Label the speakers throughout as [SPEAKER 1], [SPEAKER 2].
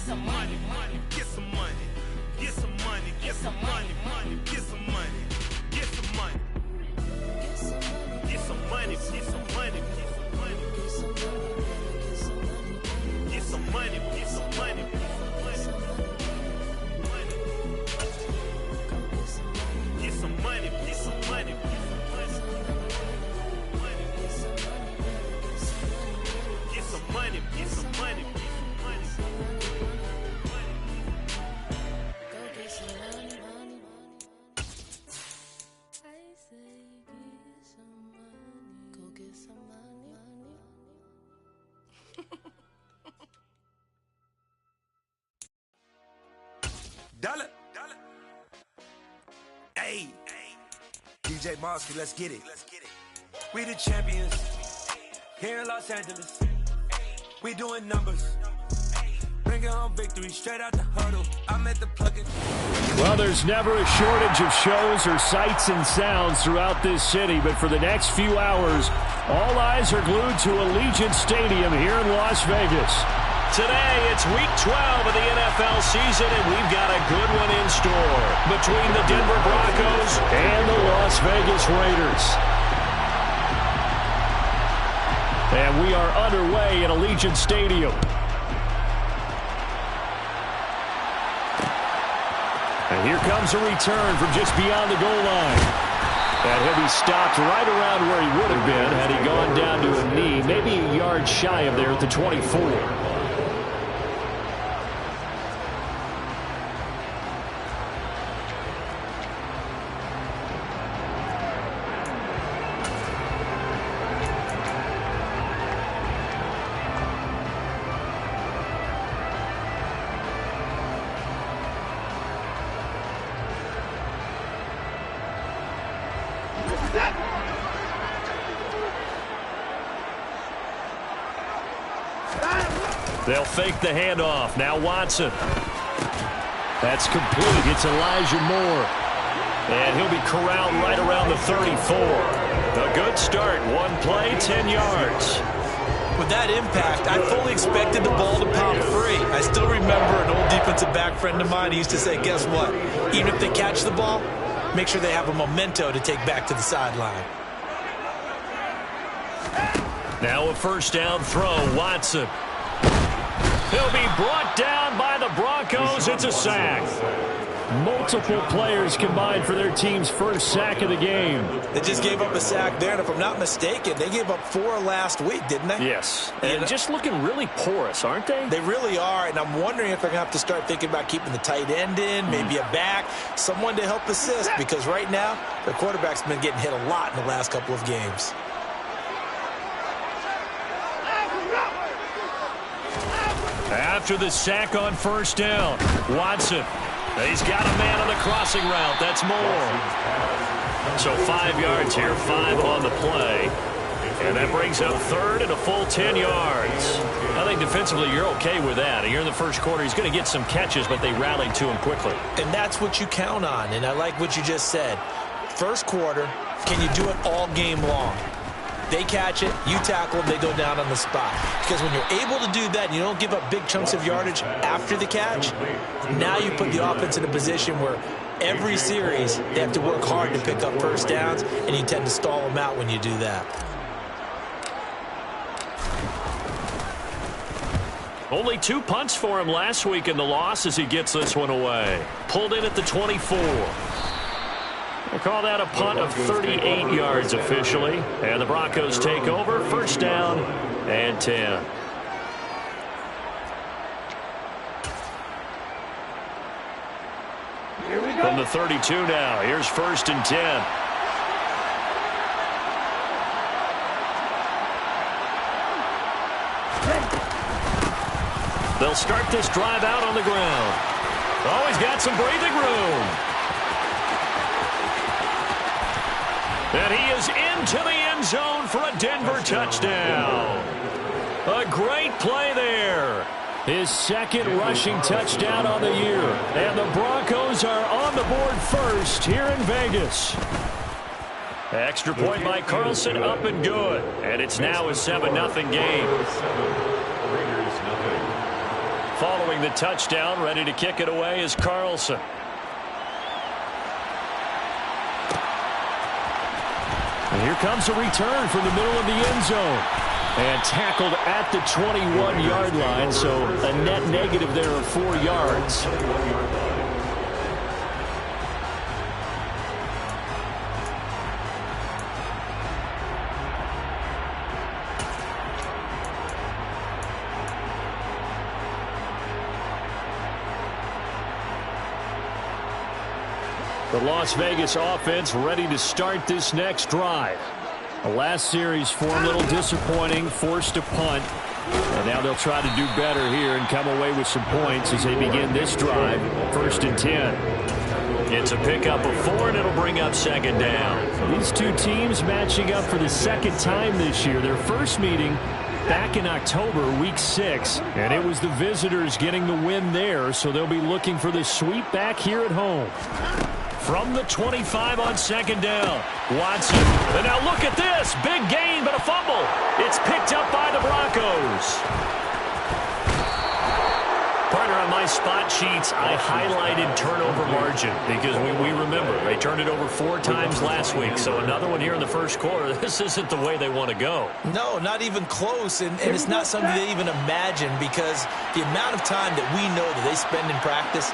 [SPEAKER 1] some money, get some money, get some money, get some money, get some money, get some money, get some money, get some money, get some money, get some money, get some money, get some money, get some money. Get some money, get some money. Go get some money, money. I say get some money. Go get some money, money.
[SPEAKER 2] Dollar. Hey. DJ Mosky, let's get it. We the champions here in Los Angeles. We doing numbers. Bringing home victory straight out the huddle. I'm at the plug-in.
[SPEAKER 3] Well, there's never a shortage of shows or sights and sounds throughout this city, but for the next few hours, all eyes are glued to Allegiant Stadium here in Las Vegas.
[SPEAKER 4] Today, it's Week 12 of the NFL season, and we've got a good one in store between the Denver Broncos
[SPEAKER 3] and the Las Vegas Raiders. And we are underway at Allegiant Stadium. And here comes a return from just beyond the goal line. And he'll be stopped right around where he would have been had he gone down to a knee, maybe a yard shy of there at the 24.
[SPEAKER 4] They'll fake the handoff. Now Watson. That's complete. It's Elijah Moore. And he'll be corralled right around the 34. A good start. One play, 10 yards.
[SPEAKER 5] With that impact, I fully expected the ball to pop free. I still remember an old defensive back friend of mine. He used to say, guess what? Even if they catch the ball, make sure they have a memento to take back to the sideline.
[SPEAKER 4] Now a first down throw. Watson. He'll be brought down by the Broncos. It's a sack.
[SPEAKER 3] Multiple players combined for their team's first sack of the game.
[SPEAKER 5] They just gave up a sack there, and if I'm not mistaken, they gave up 4 last week, didn't they?
[SPEAKER 4] Yes. And just looking really porous, aren't they?
[SPEAKER 5] They really are, and I'm wondering if they're going to have to start thinking about keeping the tight end in, maybe a back, someone to help assist, because right now, their quarterback's been getting hit a lot in the last couple of games.
[SPEAKER 4] After the sack on first down, Watson. He's got a man on the crossing route. That's Moore. So 5 yards here, 5 on the play. And that brings up third and a full 10 yards. I think defensively you're okay with that. Here in the first quarter, he's going to get some catches, but they rallied to him quickly.
[SPEAKER 5] And that's what you count on, and I like what you just said. First quarter, can you do it all game long? They catch it, you tackle them, they go down on the spot. Because when you're able to do that and you don't give up big chunks of yardage after the catch, now you put the offense in a position where every series they have to work hard to pick up first downs, and you tend to stall them out when you do that.
[SPEAKER 4] Only 2 punts for him last week in the loss as he gets this one away. Pulled in at the 24. We'll call that a punt of 38 yards officially. And the Broncos take over. First down and 10. From the 32 now. Here's first and 10. They'll start this drive out on the ground. Oh, he's got some breathing room. And he is into the end zone for a Denver touchdown. A great play there.
[SPEAKER 3] His second rushing touchdown on the year. And the Broncos are on the board first here in Vegas.
[SPEAKER 4] Extra point by Carlson, up and good. And it's now a 7-0 game. following the touchdown. Ready to kick it away is Carlson.
[SPEAKER 3] And here comes a return from the middle of the end zone. And tackled at the 21-yard line, so a net negative there of 4 yards. The Las Vegas offense ready to start this next drive. The last series for them a little disappointing, forced a punt. And now they'll try to do better here and come away with some points as they begin this drive, 1st and 10.
[SPEAKER 4] It's a pickup of 4, and it'll bring up 2nd down.
[SPEAKER 3] These two teams matching up for the 2nd time this year. Their first meeting back in October, week 6. And it was the visitors getting the win there, so they'll be looking for the sweep back here at home.
[SPEAKER 4] From the 25 on 2nd down, Watson. And now look at this. Big gain, but a fumble. It's picked up by the Broncos. Partner, on my spot sheets, I highlighted turnover margin because we remember they turned it over 4 times last week. So another one here in the first quarter. This isn't the way they want to go.
[SPEAKER 5] No, not even close. And it's not something they even imagine because the amount of time that we know that they spend in practice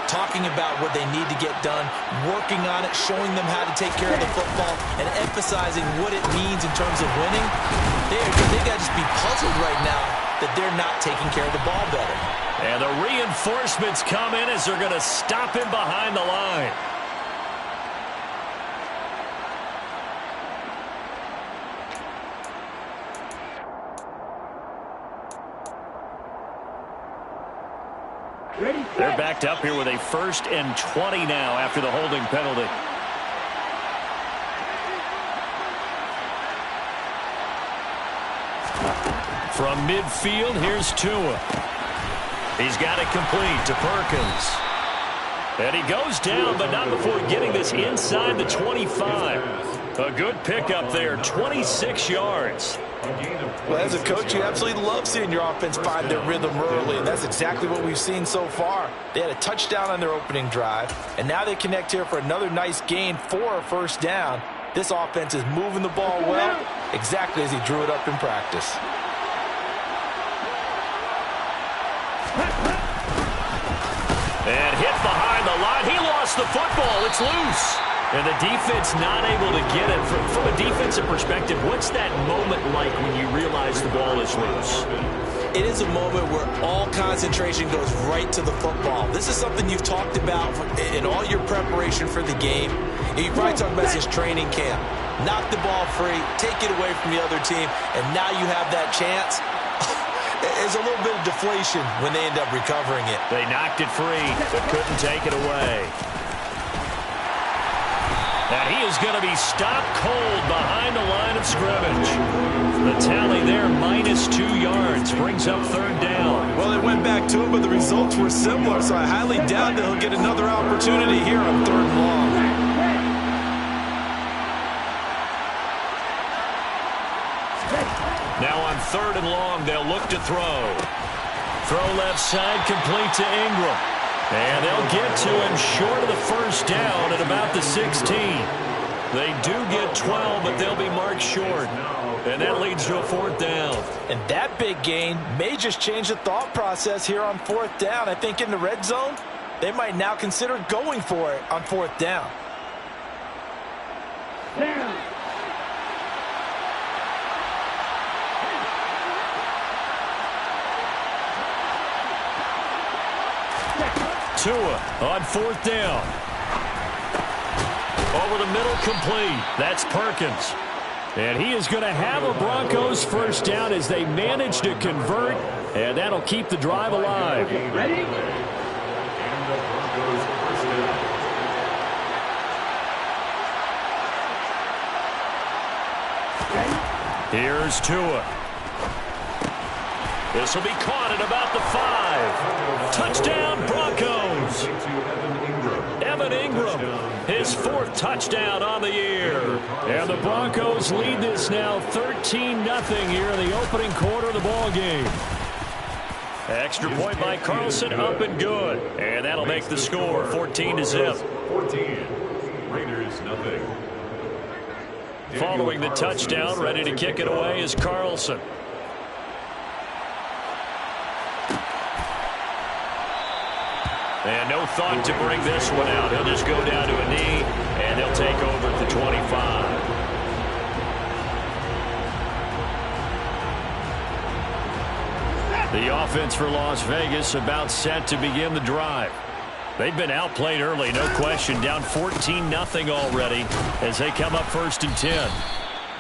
[SPEAKER 5] talking about what they need to get done, working on it, showing them how to take care of the football, and emphasizing what it means in terms of winning. They got to just be puzzled right now that they're not taking care of the ball better.
[SPEAKER 4] And the reinforcements come in as they're going to stop him behind the line. They're backed up here with a 1st and 20 now after the holding penalty. From midfield, here's Tua. He's got it complete to Perkins. And he goes down, but not before getting this inside the 25. A good pickup there, 26 yards.
[SPEAKER 5] Well, as a coach, you absolutely love seeing your offense find their rhythm early, and that's exactly what we've seen so far. They had a touchdown on their opening drive, and now they connect here for another nice gain for a 1st down. This offense is moving the ball well, exactly as he drew it up in practice.
[SPEAKER 4] And hit behind the line. He lost the football. It's loose. And the defense not able to get it. From a defensive perspective, what's that moment like when you realize the ball is loose?
[SPEAKER 5] It is a moment where all concentration goes right to the football. This is something you've talked about in all your preparation for the game. You probably talked about since training camp. Knock the ball free, take it away from the other team, and now you have that chance. There's a little bit of deflation when they end up recovering it.
[SPEAKER 4] They knocked it free, but couldn't take it away. And he is going to be stopped cold behind the line of scrimmage. The tally there, -2 yards, brings up 3rd down.
[SPEAKER 5] Well, they went back to him, but the results were similar, so I highly doubt that he'll get another opportunity here on 3rd and long.
[SPEAKER 4] Now on 3rd and long, they'll look to throw. Throw left side, complete to Ingram. And they'll get to him short of the 1st down at about the 16. They do get 12, but they'll be marked short. And that leads to a 4th down.
[SPEAKER 5] And that big gain may just change the thought process here on 4th down. I think in the red zone, they might now consider going for it on 4th down.
[SPEAKER 4] Tua on 4th down. Over the middle, complete. That's Perkins.
[SPEAKER 3] And he is going to have a Broncos 1st down as they manage to convert, and that'll keep the drive alive.
[SPEAKER 1] Ready?
[SPEAKER 4] Here's Tua. This will be caught at about the 5. Touchdown, Broncos. Evan Ingram, his 4th touchdown on the year.
[SPEAKER 3] And the Broncos lead this now 13-0 here in the opening quarter of the ball game.
[SPEAKER 4] Extra point by Carlson, up and good. And that'll make the score 14-0.
[SPEAKER 6] 14. Raiders, nothing.
[SPEAKER 4] Following the touchdown, ready to kick it away is Carlson. And no thought to bring this one out. He'll just go down to a knee, and they'll take over at the 25. The offense for Las Vegas about set to begin the drive. They've been outplayed early, no question. Down 14-0 already as they come up 1st and 10.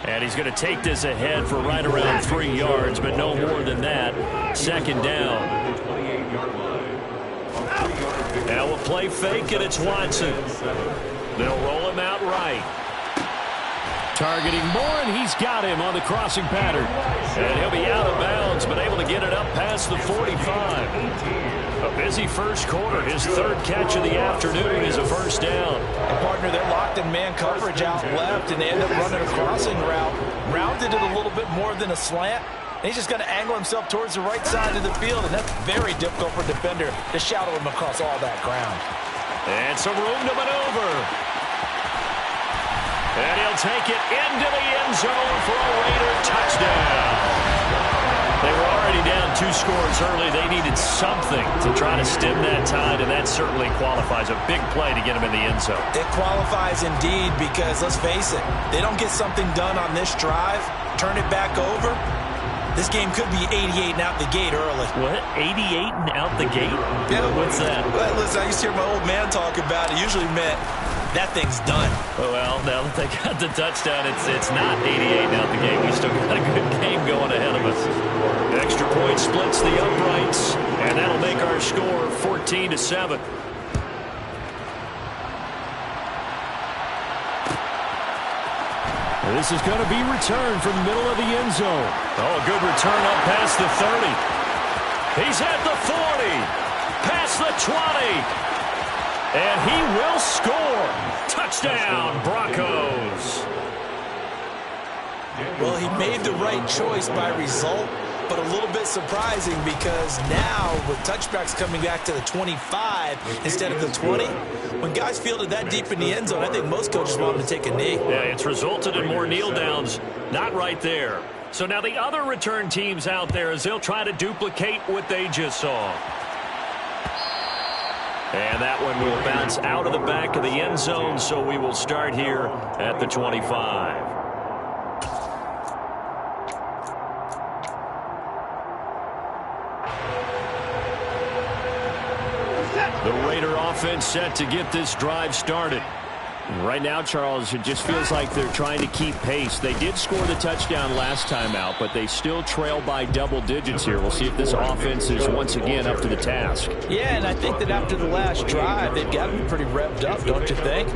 [SPEAKER 4] And he's going to take this ahead for right around 3 yards, but no more than that. 2nd down. Now a play fake, and it's Watson. They'll roll him out right.
[SPEAKER 3] Targeting Moore, and he's got him on the crossing pattern.
[SPEAKER 4] And he'll be out of bounds, but able to get it up past the 45. A busy first quarter. His 3rd catch of the afternoon is a 1st down.
[SPEAKER 5] And partner, they're locked in man coverage out left, and they end up running a crossing route. Rounded it a little bit more than a slant. And he's just going to angle himself towards the right side of the field, and that's very difficult for a defender to shadow him across all that ground.
[SPEAKER 4] And some room to maneuver. And he'll take it into the end zone for a Raider touchdown. They were already down 2 scores early. They needed something to try to stem that tide, and that certainly qualifies. A big play to get him in the end zone.
[SPEAKER 5] It qualifies indeed because, let's face it, they don't get something done on this drive, turn it back over, this game could be 88 and out the gate early.
[SPEAKER 4] What? 88 and out the gate?
[SPEAKER 5] Yeah.
[SPEAKER 4] What's that?
[SPEAKER 5] Well, listen, I used to hear my old man talk about it. Usually meant that thing's done.
[SPEAKER 4] Well, now that they got the touchdown, it's not 88 and out the gate. We still got a good game going ahead of us. Extra point splits the uprights, and that'll make our score 14-7.
[SPEAKER 3] This is going to be returned from the middle of the end zone.
[SPEAKER 4] Oh, a good return up past the 30. He's at the 40, past the 20, and he will score. Touchdown, Broncos.
[SPEAKER 5] Well, he made the right choice by result, but a little bit surprising because now with touchbacks coming back to the 25 instead of the 20, when guys fielded that deep in the end zone, I think most coaches want them to take a knee.
[SPEAKER 4] Yeah, it's resulted in more kneel downs. Not right there. So now the other return teams out there as they'll try to duplicate what they just saw. And that one will bounce out of the back of the end zone, so we will start here at the 25. The Raider offense set to get this drive started.
[SPEAKER 3] Right now, Charles, it just feels like they're trying to keep pace. They did score the touchdown last time out, but they still trail by double digits here. We'll see if this offense is once again up to the task.
[SPEAKER 5] Yeah, and I think that after the last drive, they've got to be pretty revved up, don't you think?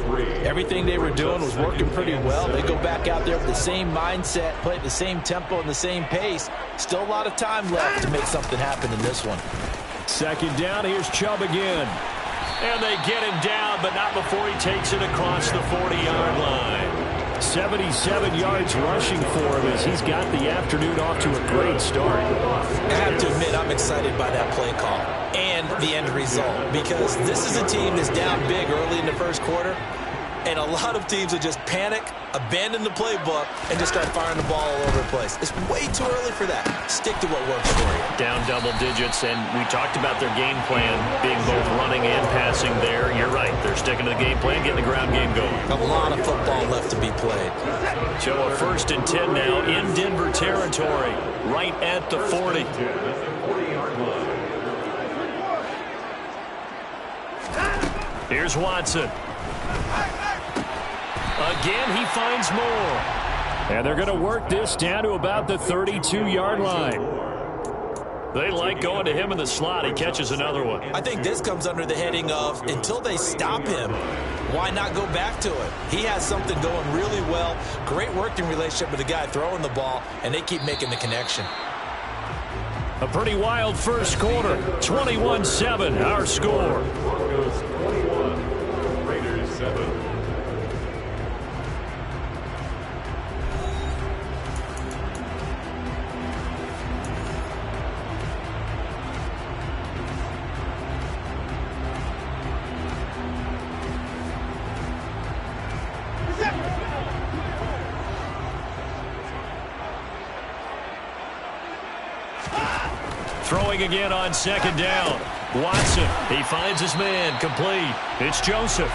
[SPEAKER 5] Everything they were doing was working pretty well. They go back out there with the same mindset, play at the same tempo and the same pace. Still a lot of time left to make something happen in this one.
[SPEAKER 3] 2nd down, here's Chubb again.
[SPEAKER 4] And they get him down, but not before he takes it across the 40-yard line.
[SPEAKER 3] 77 yards rushing for him as he's got the afternoon off to a great start.
[SPEAKER 5] I have to admit, I'm excited by that play call and the end result because this is a team that's down big early in the first quarter, and a lot of teams will just panic, abandon the playbook, and just start firing the ball all over the place. It's way too early for that. Stick to what works for you.
[SPEAKER 4] Down double digits, and we talked about their game plan being both running and passing there. You're right. They're sticking to the game plan, getting the ground game going.
[SPEAKER 5] A lot of football left to be played.
[SPEAKER 4] So a 1st and 10 now in Denver territory, right at the 40. Here's Watson. Again, he finds more.
[SPEAKER 3] And they're going to work this down to about the 32-yard line.
[SPEAKER 4] They like going to him in the slot. He catches another one.
[SPEAKER 5] I think this comes under the heading of until they stop him, why not go back to it? He has something going really well. Great working relationship with the guy throwing the ball, and they keep making the connection.
[SPEAKER 4] A pretty wild first quarter. 21-7, our score.
[SPEAKER 6] Broncos 21, Raiders 7.
[SPEAKER 4] Throwing again on second down. Watson, he finds his man, complete. It's Joseph.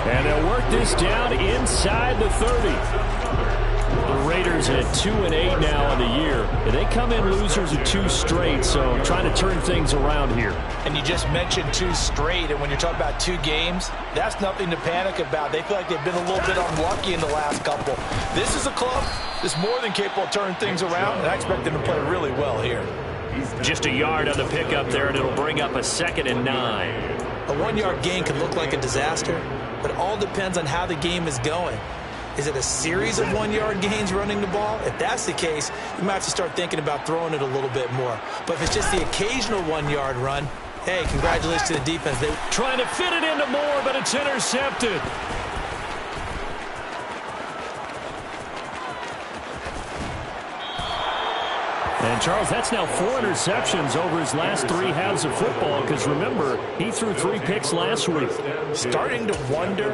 [SPEAKER 3] And they'll work this down inside the 30. The Raiders at 2-8 now on the year. And they come in losers of 2 straight, so trying to turn things around here.
[SPEAKER 5] And you just mentioned 2 straight, and when you're talking about 2 games, that's nothing to panic about. They feel like they've been a little bit unlucky in the last couple. This is a club that's more than capable of turning things around, and I expect them to play really well here.
[SPEAKER 4] Just a yard on the pickup there, and it'll bring up a 2nd and 9.
[SPEAKER 5] A 1-yard gain can look like a disaster, but it all depends on how the game is going. Is it a series of 1-yard gains running the ball? If that's the case, you might have to start thinking about throwing it a little bit more. But if it's just the occasional 1-yard run, hey, congratulations to the defense. They
[SPEAKER 3] trying to fit it into Moore, but it's intercepted. And, Charles, that's now 4 interceptions over his last 3 halves of football because, remember, he threw 3 picks last week.
[SPEAKER 5] Starting to wonder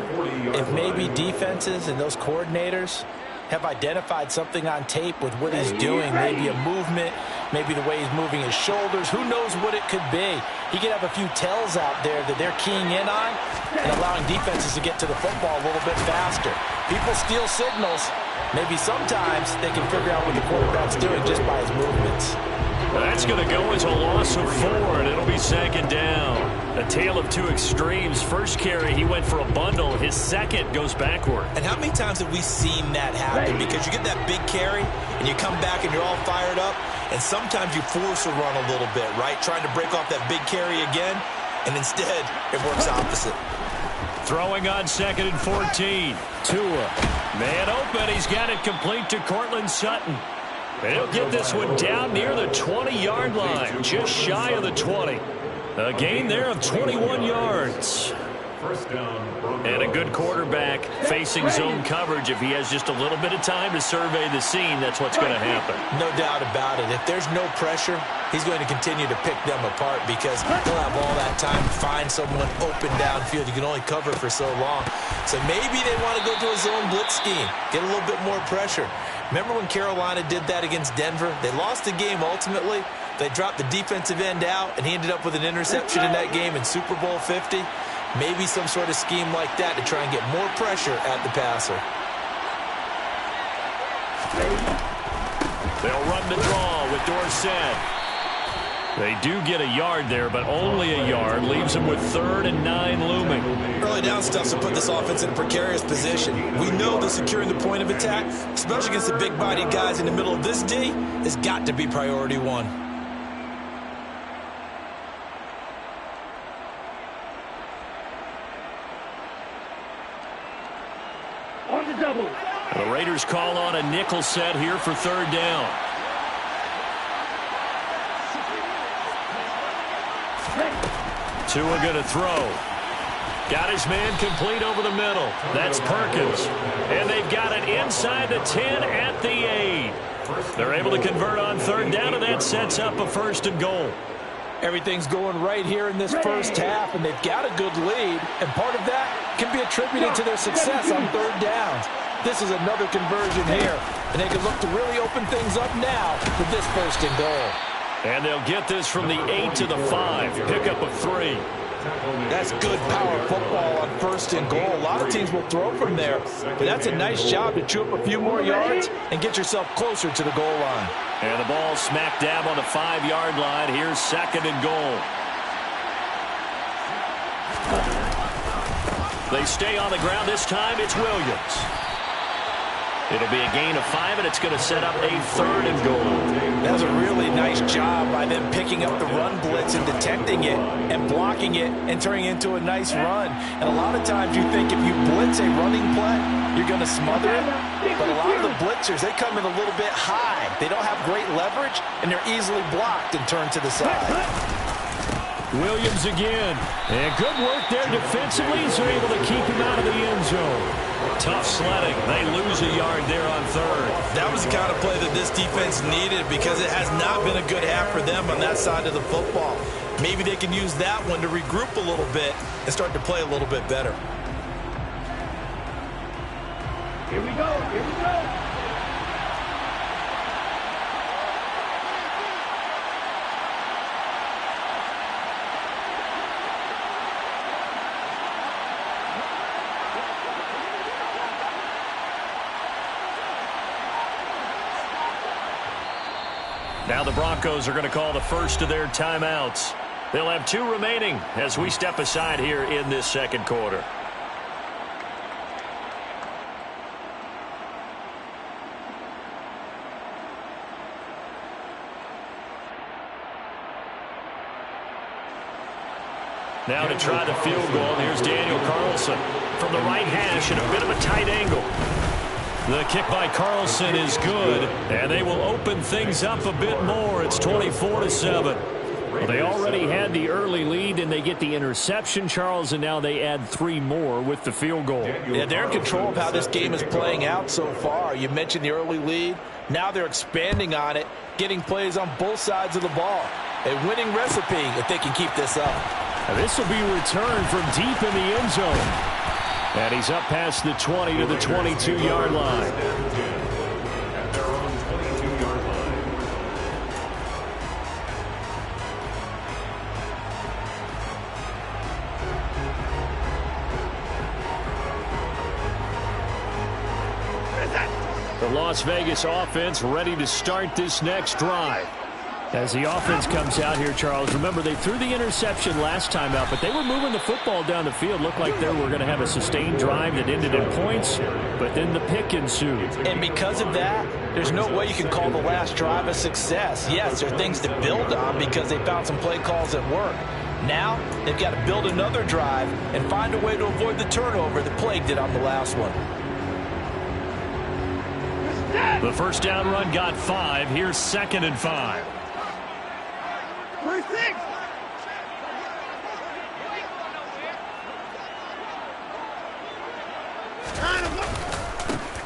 [SPEAKER 5] if maybe defenses and those coordinators have identified something on tape with what he's doing, maybe a movement, maybe the way he's moving his shoulders. Who knows what it could be? He could have a few tells out there that they're keying in on and allowing defenses to get to the football a little bit faster. People steal signals. Maybe sometimes they can figure out what the quarterback's doing just by his movements.
[SPEAKER 4] That's going to go as a loss of 4, and it'll be 2nd down. A tale of 2 extremes. First carry, he went for a bundle. His second goes backward.
[SPEAKER 5] And how many times have we seen that happen? Because you get that big carry, and you come back and you're all fired up, and sometimes you force a run a little bit, right? Trying to break off that big carry again, and instead it works opposite.
[SPEAKER 4] Throwing on 2nd and 14. Tua. Man open. He's got it complete to Cortland Sutton. And he'll get this one down near the 20-yard line, just shy of the 20. A gain there of 21 yards. And a good quarterback facing zone coverage. If he has just a little bit of time to survey the scene, that's what's going to happen.
[SPEAKER 5] No doubt about it. If there's no pressure, he's going to continue to pick them apart because he'll have all that time to find someone open downfield. You can only cover for so long. So maybe they want to go to a zone blitz scheme, get a little bit more pressure. Remember when Carolina did that against Denver? They lost the game ultimately. They dropped the defensive end out, and he ended up with an interception in that game in Super Bowl 50. Maybe some sort of scheme like that to try and get more pressure at the passer.
[SPEAKER 4] They'll run the draw with Dorsett. They do get a yard there, but only a yard. Leaves them with 3rd and 9 looming.
[SPEAKER 5] Early down stuff to put this offense in a precarious position. We know that securing the point of attack, especially against the big-bodied guys in the middle of this D, has got to be priority 1.
[SPEAKER 4] The Raiders call on a nickel set here for 3rd down. Tua going to throw. Got his man complete over the middle. That's Perkins. And they've got it inside the 10 at the 8. They're able to convert on 3rd down, and that sets up a 1st and goal.
[SPEAKER 5] Everything's going right here in this first half, and they've got a good lead, and part of that can be attributed to their success on 3rd downs. This is another conversion here, and they can look to really open things up now with this 1st and goal.
[SPEAKER 4] And they'll get this from the 8 to the 5, pickup of 3.
[SPEAKER 5] That's good power football on 1st and goal. A lot of teams will throw from there, but that's a nice job to chew up a few more yards and get yourself closer to the goal line.
[SPEAKER 4] And the ball smack dab on the 5-yard line. Here's 2nd and goal. They stay on the ground this time. It's Williams. It'll be a gain of 5, and it's going to set up a 3rd and goal.
[SPEAKER 5] That was a really nice job by them picking up the run blitz and detecting it and blocking it and turning it into a nice run. And a lot of times you think if you blitz a running play, you're going to smother it. But a lot of the blitzers, they come in a little bit high. They don't have great leverage, and they're easily blocked and turned to the side.
[SPEAKER 3] Williams again. And good work there defensively as they're able to keep him out of the end zone.
[SPEAKER 4] Tough sledding. They lose a yard there on 3rd.
[SPEAKER 5] That was the kind of play that this defense needed because it has not been a good half for them on that side of the football. Maybe they can use that one to regroup a little bit and start to play a little bit better.
[SPEAKER 6] Here we go. Here we go.
[SPEAKER 4] Now the Broncos are going to call the first of their timeouts. They'll have 2 remaining as we step aside here in this second quarter. Now to try the field goal, here's Daniel Carlson from the right hash at a bit of a tight angle. The kick by Carlson is good, and they will open things up a bit more. It's 24-7.
[SPEAKER 3] Well, they already had the early lead, and they get the interception, Charles, and now they add 3 more with the field goal.
[SPEAKER 5] Yeah, they're in control of how this game is playing out so far. You mentioned the early lead. Now they're expanding on it, getting plays on both sides of the ball. A winning recipe if they can keep this up.
[SPEAKER 3] This will be returned from deep in the end zone. And he's up past the 20 to the 22-yard line. The Las Vegas offense ready to start this next drive. As the offense comes out here, Charles, remember they threw the interception last time out, but they were moving the football down the field. Looked like they were going to have a sustained drive that ended in points, but then the pick ensued.
[SPEAKER 5] And because of that, there's no way you can call the last drive a success. Yes, there are things to build on because they found some play calls that work. Now, they've got to build another drive and find a way to avoid the turnover that plagued it on the last one.
[SPEAKER 4] The first down run got 5. Here's 2nd and 5.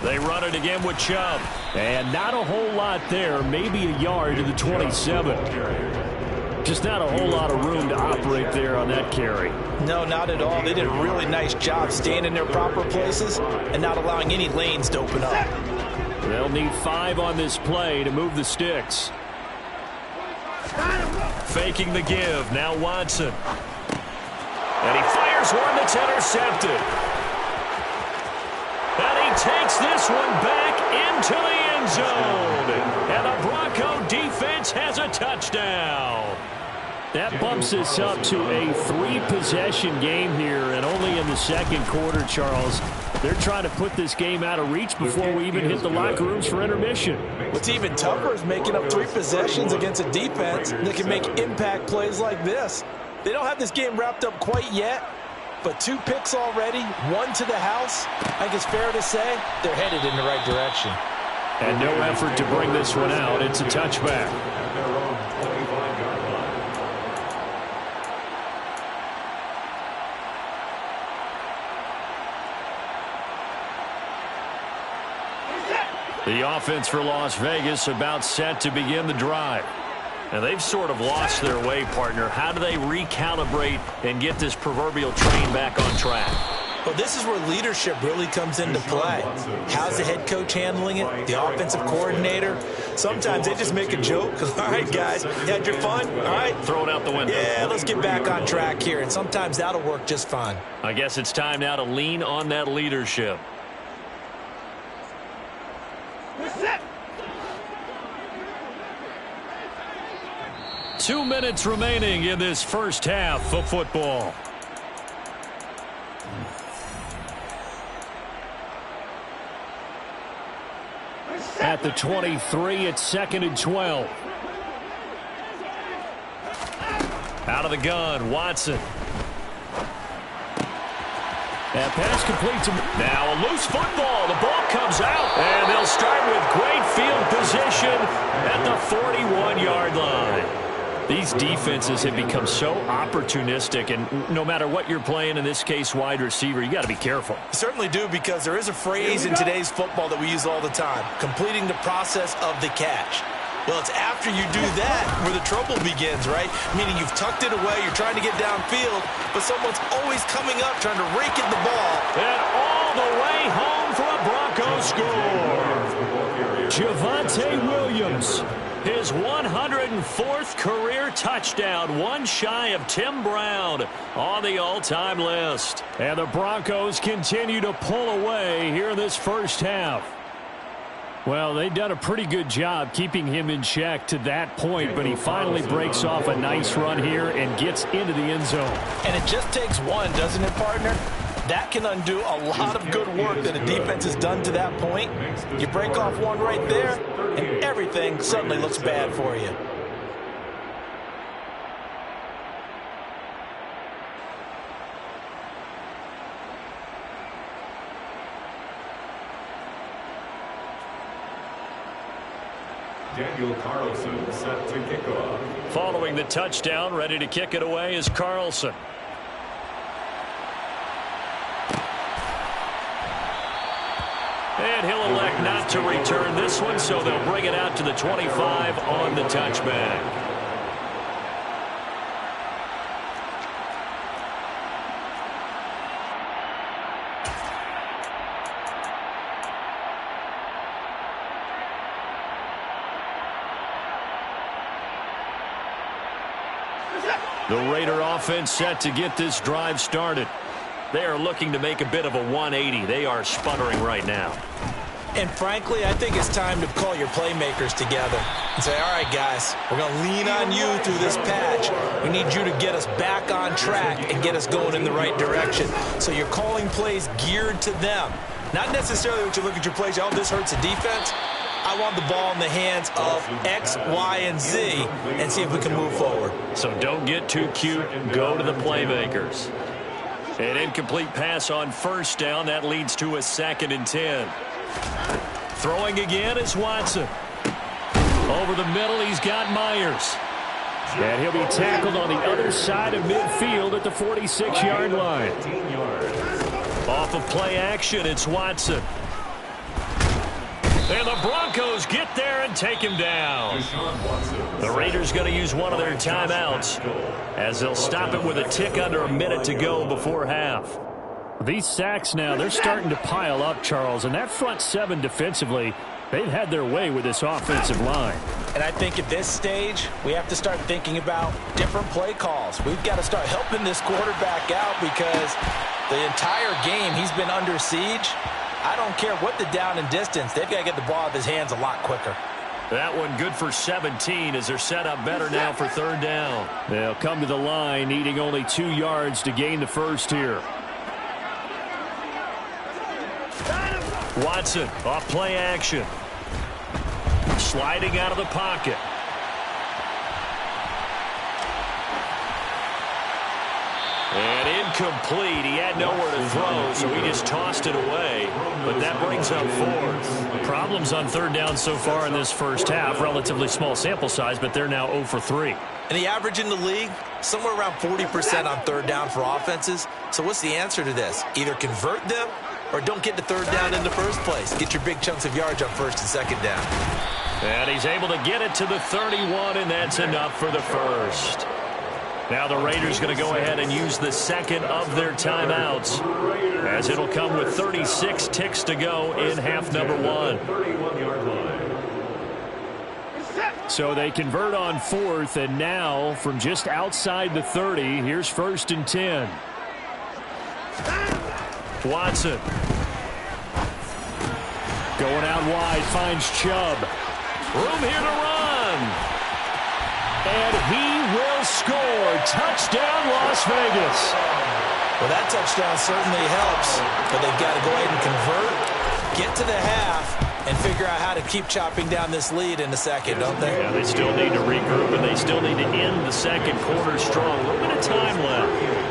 [SPEAKER 4] They run it again with Chubb.
[SPEAKER 3] And not a whole lot there. Maybe a yard to the 27. Just not a whole lot of room to operate there on that carry.
[SPEAKER 5] No, not at all. They did a really nice job staying in their proper places and not allowing any lanes to open up.
[SPEAKER 3] They'll need 5 on this play to move the sticks.
[SPEAKER 4] Faking the give. Now Watson. And he fires one that's intercepted. And he takes this one back into the end zone. And the Bronco defense has a touchdown.
[SPEAKER 3] That bumps us up to a 3-possession game here, and only in the second quarter, Charles. They're trying to put this game out of reach before we even hit the locker rooms for intermission.
[SPEAKER 5] What's even tougher is making up 3 possessions against a defense that can make impact plays like this. They don't have this game wrapped up quite yet, but 2 picks already, 1 to the house. I think it's fair to say they're headed in the right direction.
[SPEAKER 3] And no effort to bring this one out. It's a touchback.
[SPEAKER 4] The offense for Las Vegas about set to begin the drive. And they've sort of lost their way, partner. How do they recalibrate and get this proverbial train back on track?
[SPEAKER 5] Well, this is where leadership really comes into play. How's the head coach handling it? The offensive coordinator? Sometimes they just make a joke. All right, guys, you had your fun? All right.
[SPEAKER 4] Throw it out the window.
[SPEAKER 5] Yeah, let's get back on track here. And sometimes that'll work just fine.
[SPEAKER 4] I guess it's time now to lean on that leadership. 2 minutes remaining in this first half of football.
[SPEAKER 3] At the 23, it's 2nd and 12.
[SPEAKER 4] Out of the gun, Watson.
[SPEAKER 3] That pass complete to...
[SPEAKER 4] Now a loose football. The ball comes out. And they'll start with great field position at the 41-yard line. These defenses have become so opportunistic, and no matter what you're playing, in this case wide receiver, you got to be careful.
[SPEAKER 5] You certainly do, because there is a phrase in today's football that we use all the time, completing the process of the catch. Well, it's after you do that where the trouble begins, right? Meaning you've tucked it away, you're trying to get downfield, but someone's always coming up trying to rake in the ball.
[SPEAKER 4] And all the way home for a Broncos score.
[SPEAKER 3] Javonte Williams.
[SPEAKER 4] His 104th career touchdown, one shy of Tim Brown on the all-time list.
[SPEAKER 3] And the Broncos continue to pull away here in this first half. Well, they've done a pretty good job keeping him in check to that point, but he finally breaks off a nice run here and gets into the end zone.
[SPEAKER 5] And it just takes one, doesn't it, partner? That can undo a lot of good work that a defense has done to that point. You break off one right there, and everything suddenly looks bad for you.
[SPEAKER 7] Daniel Carlson set to kick off.
[SPEAKER 4] Following the touchdown, ready to kick it away is Carlson. And he'll elect not to return this one, so they'll bring it out to the 25 on the touchback. The Raider offense set to get this drive started. They are looking to make a bit of a 180. They are sputtering right now.
[SPEAKER 5] And frankly, I think it's time to call your playmakers together and say, all right, guys, we're going to lean on you through this patch. We need you to get us back on track and get us going in the right direction. So you're calling plays geared to them. Not necessarily what you look at your plays, oh, this hurts the defense. I want the ball in the hands of X, Y, and Z and see if we can move forward.
[SPEAKER 4] So don't get too cute. Go to the playmakers. An incomplete pass on first down. That leads to a 2nd and 10. Throwing again is Watson. Over the middle, he's got Myers.
[SPEAKER 3] And he'll be tackled on the other side of midfield at the 46-yard line.
[SPEAKER 4] Off of play action, it's Watson. And the Broncos get there and take him down. The Raiders going to use one of their timeouts as they'll stop it with a tick under a minute to go before half.
[SPEAKER 3] These sacks now, they're starting to pile up, Charles. And that front seven defensively, they've had their way with this offensive line.
[SPEAKER 5] And I think at this stage, we have to start thinking about different play calls. We've got to start helping this quarterback out because the entire game he's been under siege. I don't care what the down and distance. They've got to get the ball out of his hands a lot quicker.
[SPEAKER 4] That one good for 17 as they're set up better now for 3rd down.
[SPEAKER 3] They'll come to the line needing only 2 yards to gain the first here.
[SPEAKER 4] Watson off play action. Sliding out of the pocket. And incomplete. He had nowhere to throw, so he just tossed it away. But that brings up 4th.
[SPEAKER 3] Problems on 3rd down so far in this first half. Relatively small sample size, but they're now 0 for 3.
[SPEAKER 5] And the average in the league, somewhere around 40% on 3rd down for offenses. So what's the answer to this? Either convert them or don't get to 3rd down in the first place. Get your big chunks of yards on 1st and 2nd down.
[SPEAKER 4] And he's able to get it to the 31, and that's enough for the first. Now the Raiders going to go ahead and use the 2nd of their timeouts as it'll come with 36 ticks to go in half number 1.
[SPEAKER 3] So they convert on 4th, and now from just outside the 30, here's 1st and 10.
[SPEAKER 4] Watson.
[SPEAKER 3] Going out wide, finds Chubb.
[SPEAKER 4] Room here to run.
[SPEAKER 3] And he will score. Touchdown, Las Vegas.
[SPEAKER 5] Well, that touchdown certainly helps, but they've got to go ahead and convert, get to the half, and figure out how to keep chopping down this lead in the 2nd, don't they?
[SPEAKER 4] Yeah, they still need to regroup, and they still need to end the 2nd quarter strong. A little bit of time left.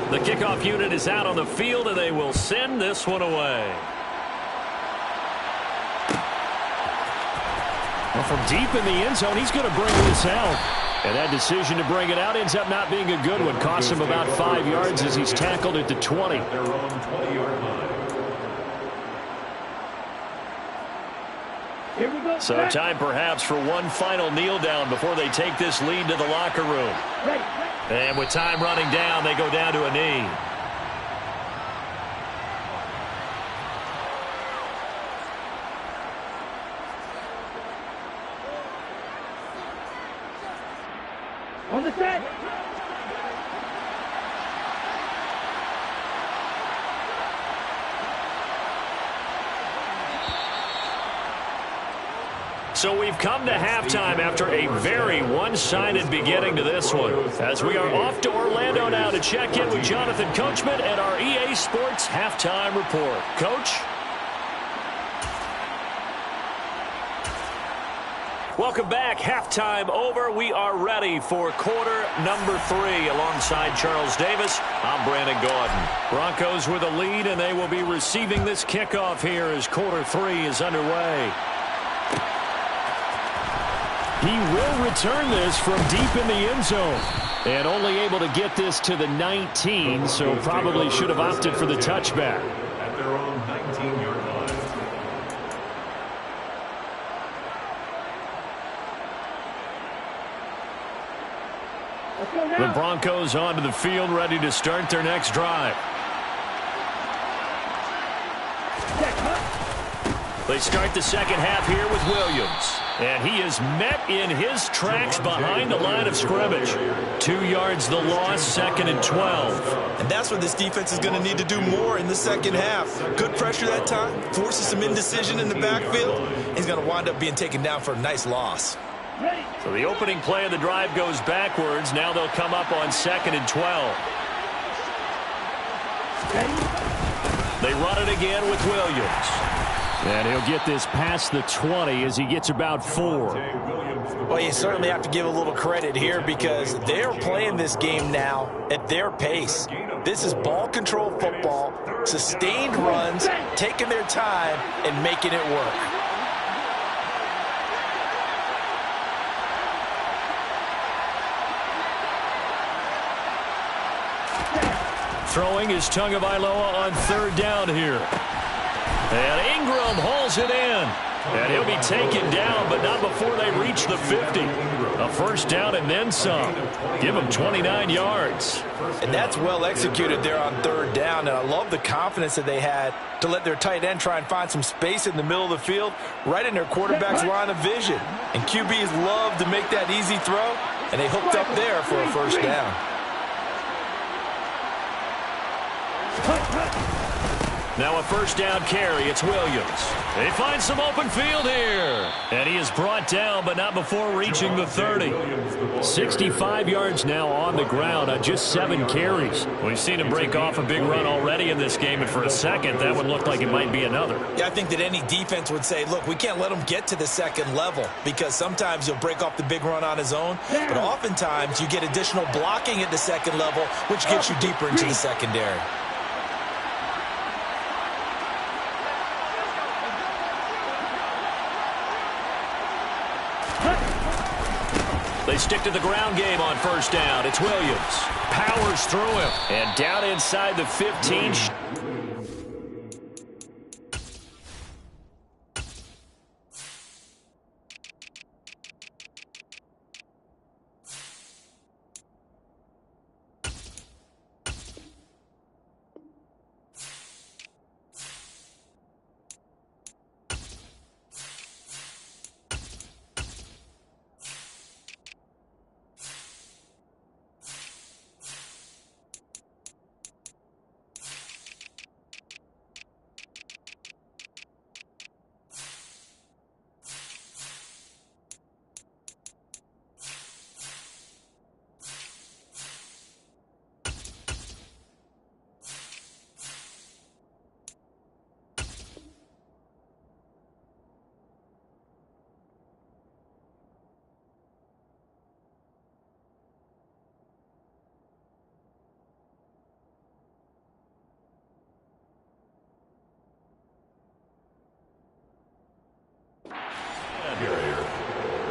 [SPEAKER 4] The kickoff unit is out on the field, and they will send this one away.
[SPEAKER 3] Well, from deep in the end zone, he's going to bring this out. And that decision to bring it out ends up not being a good one. Costs him about 5 yards as he's tackled at the 20.
[SPEAKER 7] Their own 20-yard line.
[SPEAKER 6] Here we go.
[SPEAKER 4] So time perhaps for one final kneel down before they take this lead to the locker room.
[SPEAKER 6] Ready.
[SPEAKER 4] And with time running down, they go down to a knee.
[SPEAKER 6] On the set.
[SPEAKER 4] So we've come to halftime after a very one-sided beginning to this one. As we are off to Orlando now to check in with Jonathan Coachman and our EA Sports Halftime Report. Coach? Welcome back. Halftime over. We are ready for quarter number 3 alongside Charles Davis. I'm Brandon Gaudin. Broncos with a lead, and they will be receiving this kickoff here as quarter 3 is underway. He will return this from deep in the end zone. And only able to get this to the 19, so probably should have opted for the touchback.
[SPEAKER 7] At their own 19-yard line.
[SPEAKER 4] The Broncos onto the field, ready to start their next drive. They start the second half here with Williams. And he is met in his tracks behind the line of scrimmage. 2 yards the loss, 2nd and 12.
[SPEAKER 5] And that's what this defense is going to need to do more in the second half. Good pressure that time, forces some indecision in the backfield. He's going to wind up being taken down for a nice loss.
[SPEAKER 4] So the opening play of the drive goes backwards. Now they'll come up on 2nd and 12. They run it again with Williams. And he'll get this past the 20 as he gets about 4.
[SPEAKER 5] Well, you certainly have to give a little credit here because they're playing this game now at their pace. This is ball control football, sustained runs, taking their time, and making it work.
[SPEAKER 4] Throwing is Tagovailoa on 3rd down here. And Ingram hauls it in. And he'll be taken down, but not before they reach the 50. A first down and then some. Give him 29 yards.
[SPEAKER 5] And that's well executed there on 3rd down. And I love the confidence that they had to let their tight end try and find some space in the middle of the field, right in their quarterback's line of vision. And QBs love to make that easy throw, and they hooked up there for a first down.
[SPEAKER 4] Now a first down carry. It's Williams. They find some open field here. And he is brought down, but not before reaching the 30. 65 yards now on the ground on just 7 carries. We've seen him break off a big run already in this game, and for a second, that one looked like it might be another.
[SPEAKER 5] Yeah, I think that any defense would say, look, we can't let him get to the second level because sometimes he'll break off the big run on his own, but oftentimes you get additional blocking at the second level, which gets you deeper into the secondary.
[SPEAKER 4] They stick to the ground game on first down. It's Williams. Powers through him. And down inside the 15.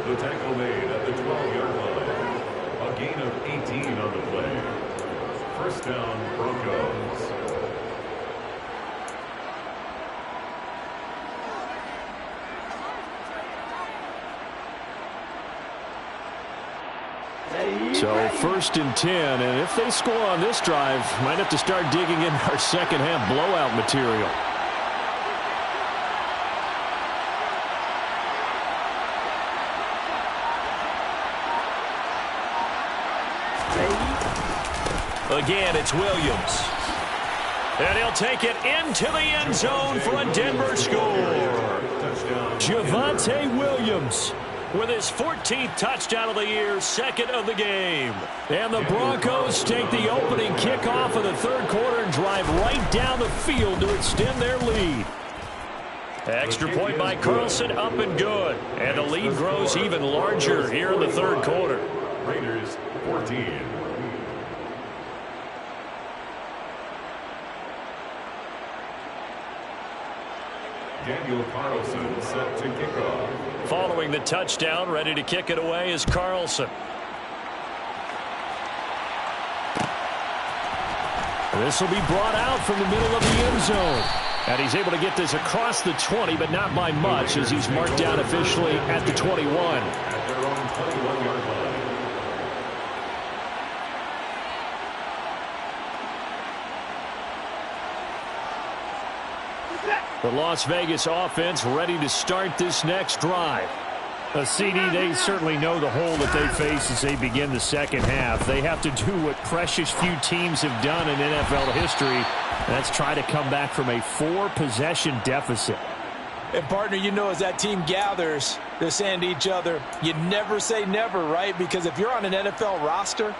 [SPEAKER 7] The tackle made at the 12-yard line. A gain of 18 on the play. First down, Broncos.
[SPEAKER 4] So 1st and 10, and if they score on this drive, might have to start digging in our second half blowout material. Again, it's Williams. And he'll take it into the end zone for a Denver score. Javonte Williams with his 14th touchdown of the year, second of the game. And the Broncos take the opening kickoff of the third quarter and drive right down the field to extend their lead. Extra point by Carlson, up and good. And the lead grows even larger here in the third quarter.
[SPEAKER 7] Raiders 14. Daniel Carlson set to kick off.
[SPEAKER 4] Following the touchdown, ready to kick it away is Carlson. This will be brought out from the middle of the end zone. And he's able to get this across the 20, but not by much, as he's marked down officially at the 21.
[SPEAKER 7] At their own 21-yard line.
[SPEAKER 3] The Las Vegas offense ready to start this next drive. CD, they certainly know the hole that they face as they begin the second half. They have to do what precious few teams have done in NFL history. That's try to come back from a 4-possession deficit.
[SPEAKER 5] And, partner, you know, as that team gathers, they're saying to each other, you never say never, right? Because if you're on an NFL roster,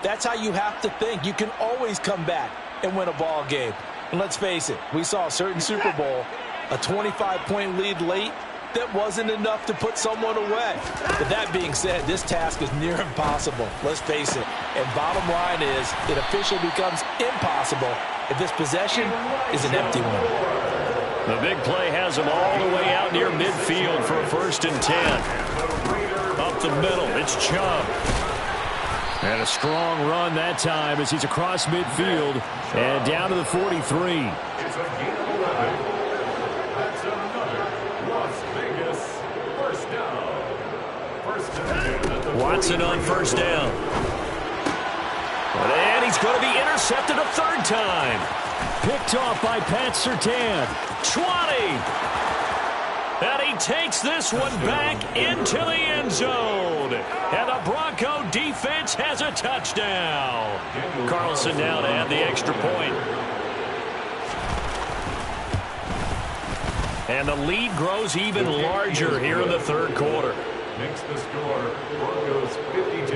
[SPEAKER 5] that's how you have to think. You can always come back and win a ball game. And let's face it, we saw a certain Super Bowl, a 25-point lead late, that wasn't enough to put someone away. But that being said, this task is near impossible. Let's face it. And bottom line is, it officially becomes impossible if this possession is an empty one.
[SPEAKER 4] The big play has him all the way out near midfield for a 1st and 10. Up the middle, it's Chubb. And a strong run that time as he's across midfield and down to the 43.
[SPEAKER 7] It's a gain of 11. That's another Las Vegas first down. First down.
[SPEAKER 4] Watson on first down. And he's going to be intercepted a third time.
[SPEAKER 3] Picked off by Pat Surtain.
[SPEAKER 4] 20. And he takes this one back into the end zone. And the Bronco defense has a touchdown. Carlson now to add the extra point. And the lead grows even larger here in the third quarter.
[SPEAKER 7] Makes the score Broncos 52,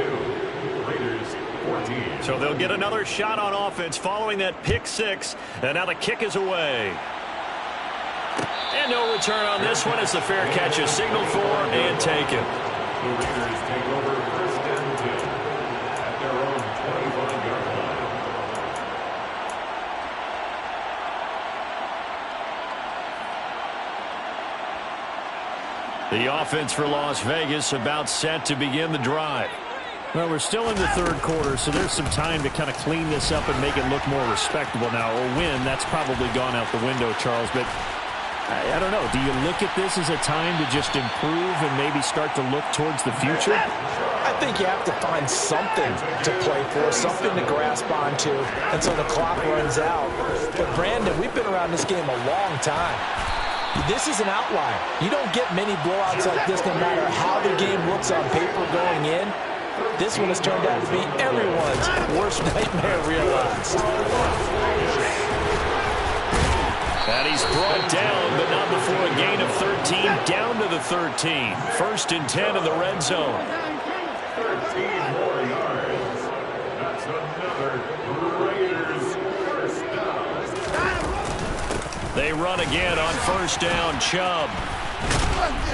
[SPEAKER 7] Raiders 14.
[SPEAKER 4] So they'll get another shot on offense following that pick six. And now the kick is away. And no return on this one as the fair catch is signaled for and taken.
[SPEAKER 7] The Raiders take over 1st and 10 at their own 25-yard line.
[SPEAKER 4] The offense for Las Vegas about set to begin the drive.
[SPEAKER 3] Well, we're still in the third quarter, so there's some time to kind of clean this up and make it look more respectable now. A win, that's probably gone out the window, Charles, but I don't know. Do you look at this as a time to just improve and maybe start to look towards the future?
[SPEAKER 5] I think you have to find something to play for, something to grasp onto until the clock runs out. But, Brandon, we've been around this game a long time. This is an outlier. You don't get many blowouts like this no matter how the game looks on paper going in. This one has turned out to be everyone's worst nightmare realized.
[SPEAKER 4] And he's brought down, but not before a gain of 13, down to the 13. 1st and 10 in the red zone.
[SPEAKER 7] 13 more yards. That's another Raiders first down.
[SPEAKER 4] They run again on first down, Chubb.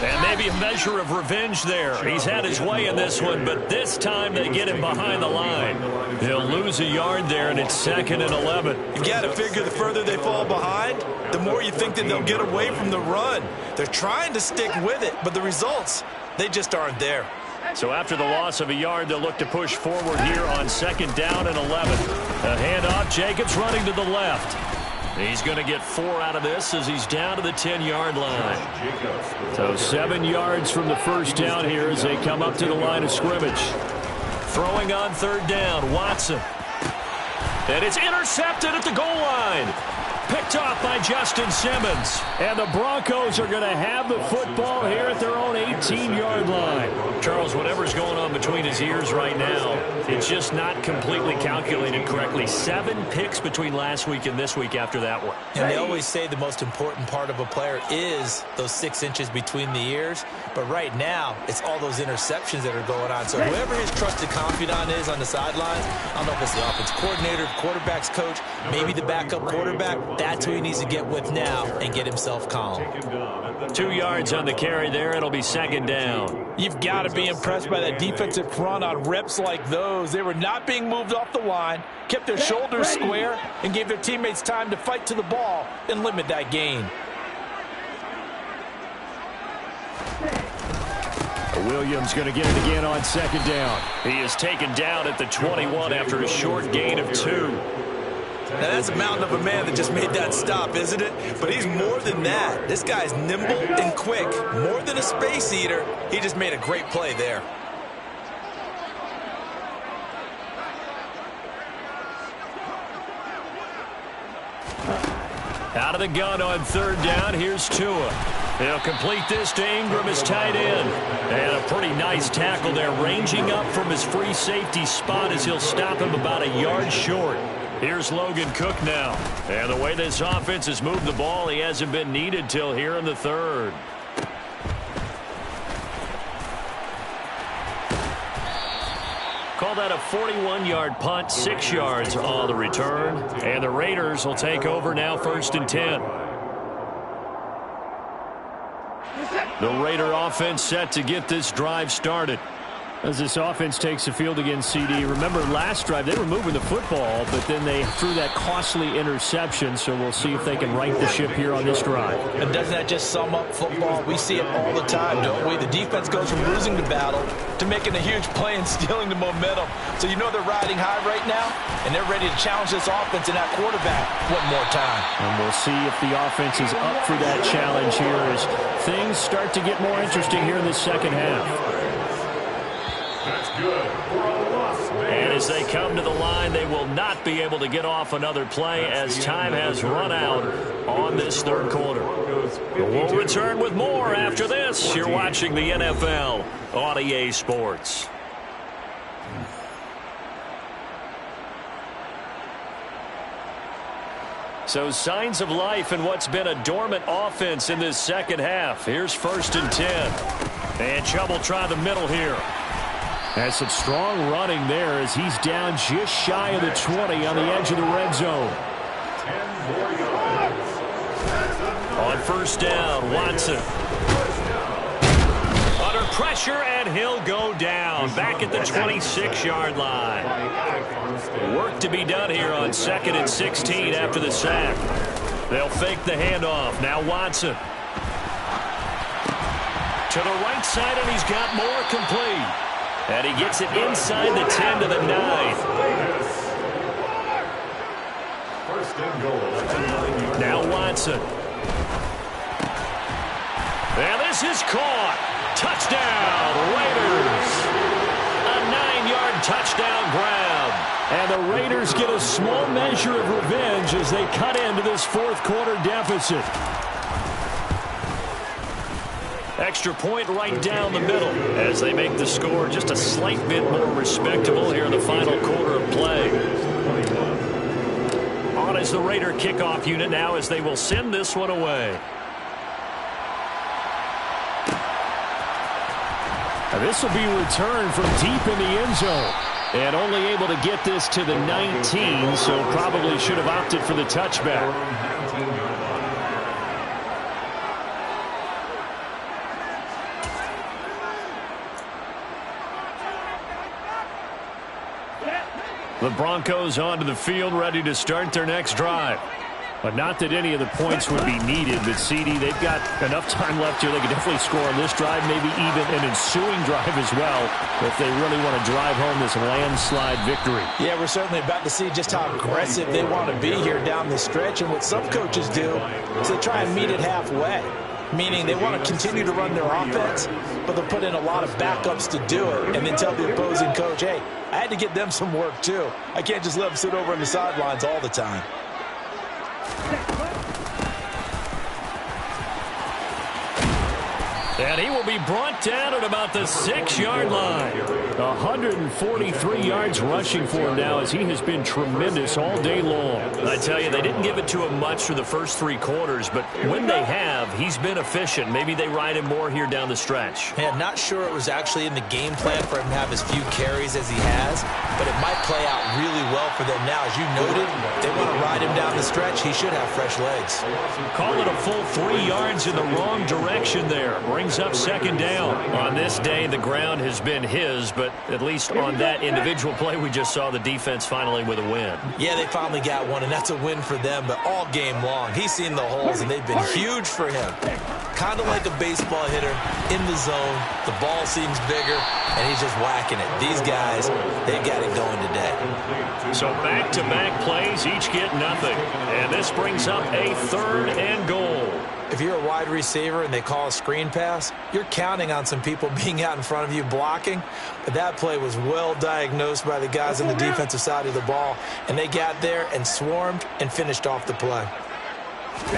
[SPEAKER 4] And maybe a measure of revenge there. He's had his way in this one, but this time they get him behind the line. He'll lose a yard there, and it's 2nd and 11.
[SPEAKER 5] You got to figure the further they fall behind, the more you think that they'll get away from the run. They're trying to stick with it, but the results, they just aren't there.
[SPEAKER 4] So after the loss of a yard, they'll look to push forward here on 2nd down and 11. A handoff, Jacobs running to the left. He's going to get 4 out of this as he's down to the 10-yard line.
[SPEAKER 3] So 7 yards from the first down here as they come up to the line of scrimmage.
[SPEAKER 4] Throwing on 3rd down, Watson. And it's intercepted at the goal line. Picked off by Justin Simmons.
[SPEAKER 3] And the Broncos are going to have the football here at their own 18-yard line.
[SPEAKER 4] Charles, whatever's going on between his ears right now, it's just not completely calculated correctly. 7 picks between last week and this week after that one.
[SPEAKER 5] And they always say the most important part of a player is those 6 inches between the ears. But right now, it's all those interceptions that are going on. So whoever his trusted confidant is on the sidelines, I don't know if it's the offense coordinator, quarterback's coach, maybe the backup quarterback, that's who he needs to get with now and get himself calm.
[SPEAKER 4] 2 yards on the carry there. It'll be 2nd down.
[SPEAKER 5] You've got to be impressed by that defensive front on reps like those. They were not being moved off the line, kept their shoulders square, and gave their teammates time to fight to the ball and limit that gain.
[SPEAKER 3] Williams going to get it again on 2nd down.
[SPEAKER 4] He is taken down at the 21 after a short gain of 2.
[SPEAKER 5] Now, that's a mountain of a man that just made that stop, isn't it? But he's more than that. This guy's nimble and quick. More than a space eater. He just made a great play there.
[SPEAKER 4] Out of the gun on 3rd down. Here's Tua. He'll complete this to Ingram, his tight end. And a pretty nice tackle there, ranging up from his free safety spot as he'll stop him about a yard short. Here's Logan Cook now. And the way this offense has moved the ball, he hasn't been needed till here in the 3rd. Call that a 41-yard punt, 6 yards on the return. And the Raiders will take over now, 1st and 10. The Raider offense set to get this drive started.
[SPEAKER 3] As this offense takes the field against CD, remember last drive they were moving the football, but then they threw that costly interception, so we'll see if they can right the ship here on this drive.
[SPEAKER 5] And doesn't that just sum up football? We see it all the time, don't we? The defense goes from losing the battle to making a huge play and stealing the momentum. So you know they're riding high right now, and they're ready to challenge this offense and that quarterback one more time.
[SPEAKER 3] And we'll see if the offense is up for that challenge here as things start to get more interesting here in the 2nd half.
[SPEAKER 7] That's good for a loss.
[SPEAKER 4] And as they come to the line, they will not be able to get off another play as time has run out on this 3rd quarter. We'll return with more after this. You're watching the NFL on EA Sports. So signs of life in what's been a dormant offense in this 2nd half. Here's 1st and 10. And Chubb will try the middle here.
[SPEAKER 3] Has some strong running there as he's down just shy of the 20 on the edge of the red zone.
[SPEAKER 7] 10 more yards.
[SPEAKER 4] On 1st down, Watson. Under pressure, and he'll go down. Back at the 26-yard line. Work to be done here on 2nd and 16 after the sack. They'll fake the handoff. Now Watson. To the right side, and he's got more complete. And he gets it inside the 10 to the 9.
[SPEAKER 7] 1st and goal at the 9-yard line.
[SPEAKER 4] Now Watson. And this is caught. Touchdown, Raiders. A 9-yard touchdown grab.
[SPEAKER 3] And the Raiders get a small measure of revenge as they cut into this 4th quarter deficit.
[SPEAKER 4] Extra point right down the middle as they make the score just a slight bit more respectable here in the final quarter of play. On is the Raider kickoff unit now as they will send this one away.
[SPEAKER 3] Now this will be returned from deep in the end zone. And only able to get this to the 19, so probably should have opted for the touchback.
[SPEAKER 4] The Broncos onto the field, ready to start their next drive.
[SPEAKER 3] But not that any of the points would be needed, but CD, they've got enough time left here. They could definitely score on this drive, maybe even an ensuing drive as well, if they really want to drive home this landslide victory.
[SPEAKER 5] Yeah, we're certainly about to see just how aggressive they want to be here down the stretch. And what some coaches do is they try and meet it halfway, meaning they want to continue to run their offense, but they'll put in a lot of backups to do it, and then tell the opposing coach, hey, I had to get them some work too. I can't just let them sit over on the sidelines all the time.
[SPEAKER 4] And he will be brought down at about the 6-yard line.
[SPEAKER 3] 143 yards rushing for him now, as he has been tremendous all day long.
[SPEAKER 4] I tell you, they didn't give it to him much for the first 3 quarters, but when they have, he's been efficient. Maybe they ride him more here down the stretch.
[SPEAKER 5] Yeah, not sure it was actually in the game plan for him to have as few carries as he has, but it might play out really well for them now. As you noted, they want to ride him down the stretch. He should have fresh legs.
[SPEAKER 4] Call it a full 3 yards in the wrong direction there. Brings up 2nd down. On this day, the ground has been his, but at least on that individual play, we just saw the defense finally with a win.
[SPEAKER 5] Yeah, they finally got one, and that's a win for them, but all game long, he's seen the holes, and they've been huge for him. Kind of like a baseball hitter in the zone. The ball seems bigger, and he's just whacking it. These guys, they got it going today.
[SPEAKER 4] So back-to-back plays, each get nothing. And this brings up a 3rd and goal.
[SPEAKER 5] If you're a wide receiver and they call a screen pass, you're counting on some people being out in front of you blocking. But that play was well diagnosed by the guys on the defensive side of the ball, and they got there and swarmed and finished off the play.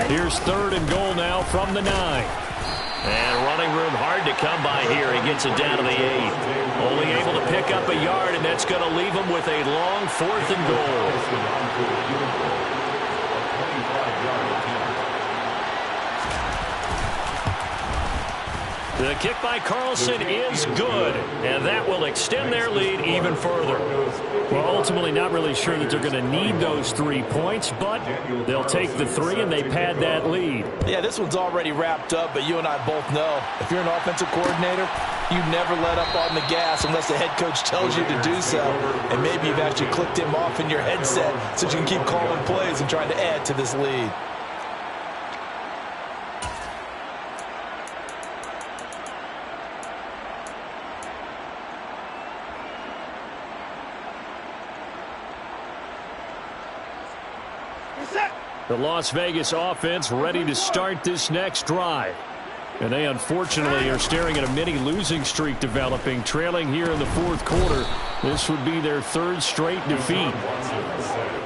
[SPEAKER 3] Here's 3rd and goal now from the 9.
[SPEAKER 4] And running room hard to come by here. He gets it down to the 8. Only able to pick up a yard, and that's going to leave him with a long 4th and goal. The kick by Carlson is good, and that will extend their lead even further.
[SPEAKER 3] Well, ultimately not really sure that they're going to need those 3 points, but they'll take the 3 and they pad that lead.
[SPEAKER 5] Yeah, this one's already wrapped up, but you and I both know if you're an offensive coordinator, you never let up on the gas unless the head coach tells you to do so. And maybe you've actually clicked him off in your headset so you can keep calling plays and trying to add to this lead.
[SPEAKER 3] The Las Vegas offense ready to start this next drive. And they unfortunately are staring at a mini losing streak developing, trailing here in the 4th quarter. This would be their 3rd straight defeat.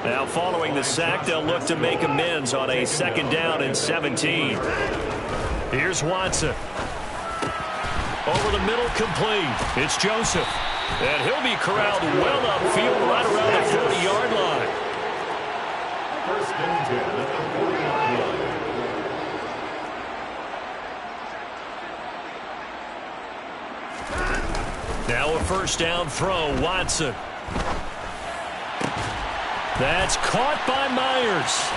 [SPEAKER 4] Now following the sack, they'll look to make amends on a 2nd down and 17. Here's Watson. Over the middle, complete. It's Joseph. And he'll be corralled well upfield right around the 40-yard line.
[SPEAKER 7] 1st and 10 at the 40-yard line.
[SPEAKER 4] Now a 1st down throw, Watson. That's caught by Myers.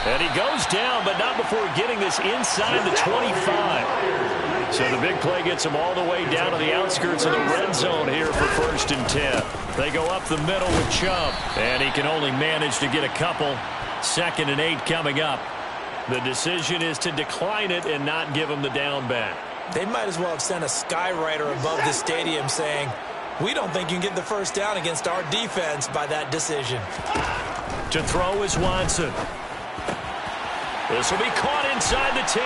[SPEAKER 4] And he goes down, but not before getting this inside the 25. So the big play gets him all the way down to the outskirts of the red zone here for 1st and 10. They go up the middle with Chubb, and he can only manage to get a couple. 2nd and 8 coming up. The decision is to decline it and not give him the down back.
[SPEAKER 5] They might as well have sent a skywriter above the stadium saying, we don't think you can get the 1st down against our defense by that decision.
[SPEAKER 4] To throw is Watson. This will be caught inside the 10.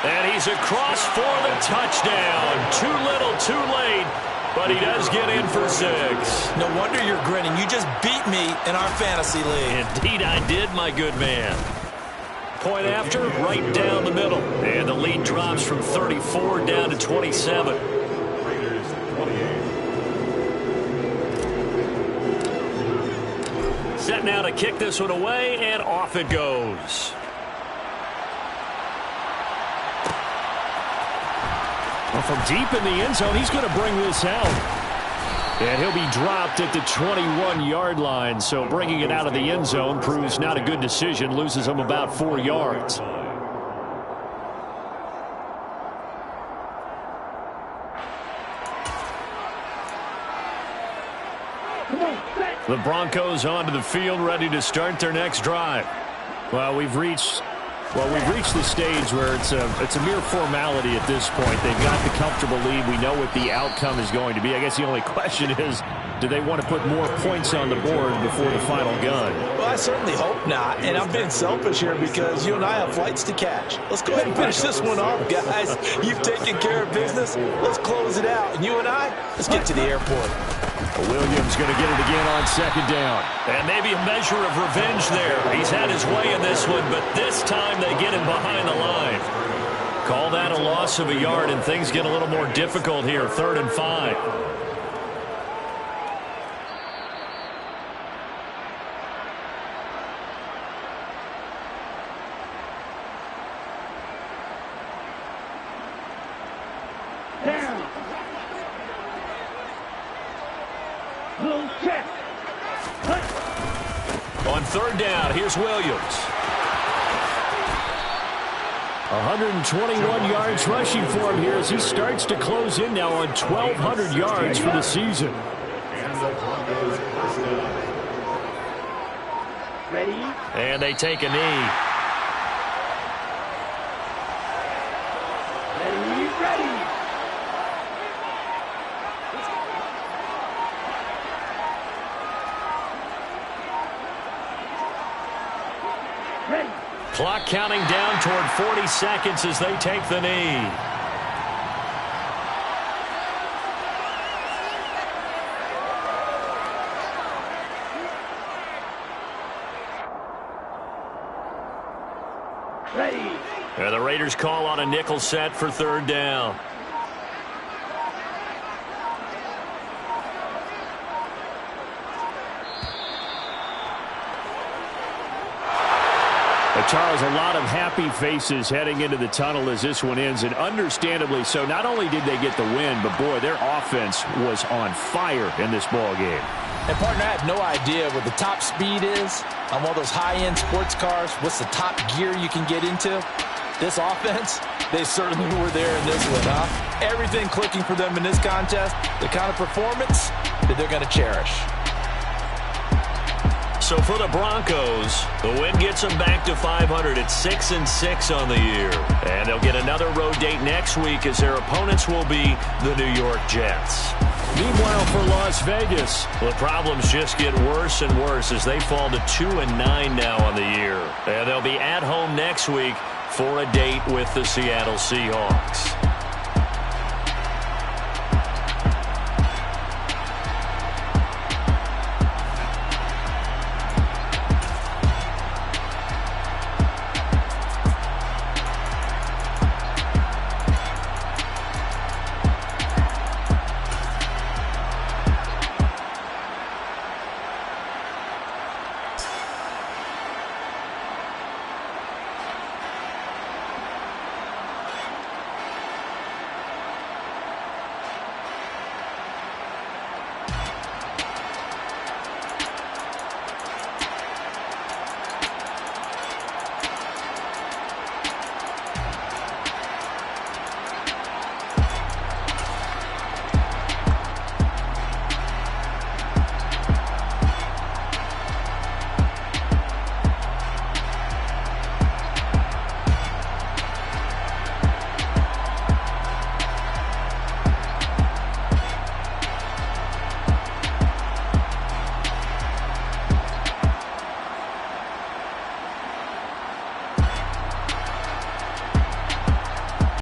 [SPEAKER 4] And he's across for the touchdown. Too little, too late. But he does get in for 6.
[SPEAKER 5] No wonder you're grinning. You just beat me in our fantasy league.
[SPEAKER 4] Indeed I did, my good man. Point after, right down the middle. And the lead drops from 34 down to 27.
[SPEAKER 7] Raiders 28.
[SPEAKER 4] Set now to kick this one away, and off it goes.
[SPEAKER 3] Well, from deep in the end zone, he's going to bring this out. And he'll be dropped at the 21-yard line. So bringing it out of the end zone proves not a good decision. Loses him about 4 yards. The Broncos onto the field, ready to start their next drive. Well, we've reached the stage where it's a mere formality at this point. They've got the comfortable lead. We know what the outcome is going to be. I guess the only question is, do they want to put more points on the board before the final gun?
[SPEAKER 5] Well, I certainly hope not. And I'm being selfish here because you and I have flights to catch. Let's go ahead and finish this one off, guys. You've taken care of business. Let's close it out. And you and I, let's get to the airport.
[SPEAKER 3] Williams going to get it again on 2nd down.
[SPEAKER 4] And maybe a measure of revenge there. He's had his way in this one, but this time they get him behind the line. Call that a loss of a yard, and things get a little more difficult here. 3rd and 5.
[SPEAKER 6] Down. Little check.
[SPEAKER 4] On 3rd down, here's Williams.
[SPEAKER 3] 121 yards rushing for him here as he starts to close in now on 1,200 yards for the season.
[SPEAKER 7] And the Broncos first down.
[SPEAKER 6] Ready?
[SPEAKER 4] And they take a knee.
[SPEAKER 6] Ready. Ready.
[SPEAKER 4] Clock counting down toward 40 seconds as they take the knee.
[SPEAKER 6] Ready.
[SPEAKER 4] And the Raiders call on a nickel set for 3rd down.
[SPEAKER 3] Charles, a lot of happy faces heading into the tunnel as this one ends, and understandably so. Not only did they get the win, but boy, their offense was on fire in this ball game.
[SPEAKER 5] And partner, I have no idea what the top speed is on one of those high-end sports cars. What's the top gear you can get into? This offense, they certainly were there in this one, huh? Everything clicking for them in this contest, the kind of performance that they're going to cherish.
[SPEAKER 4] So for the Broncos, the win gets them back to 500 at 6-6 on the year. And they'll get another road date next week as their opponents will be the New York Jets.
[SPEAKER 3] Meanwhile, for Las Vegas,
[SPEAKER 4] the problems just get worse and worse as they fall to 2-9 now on the year. And they'll be at home next week for a date with the Seattle Seahawks.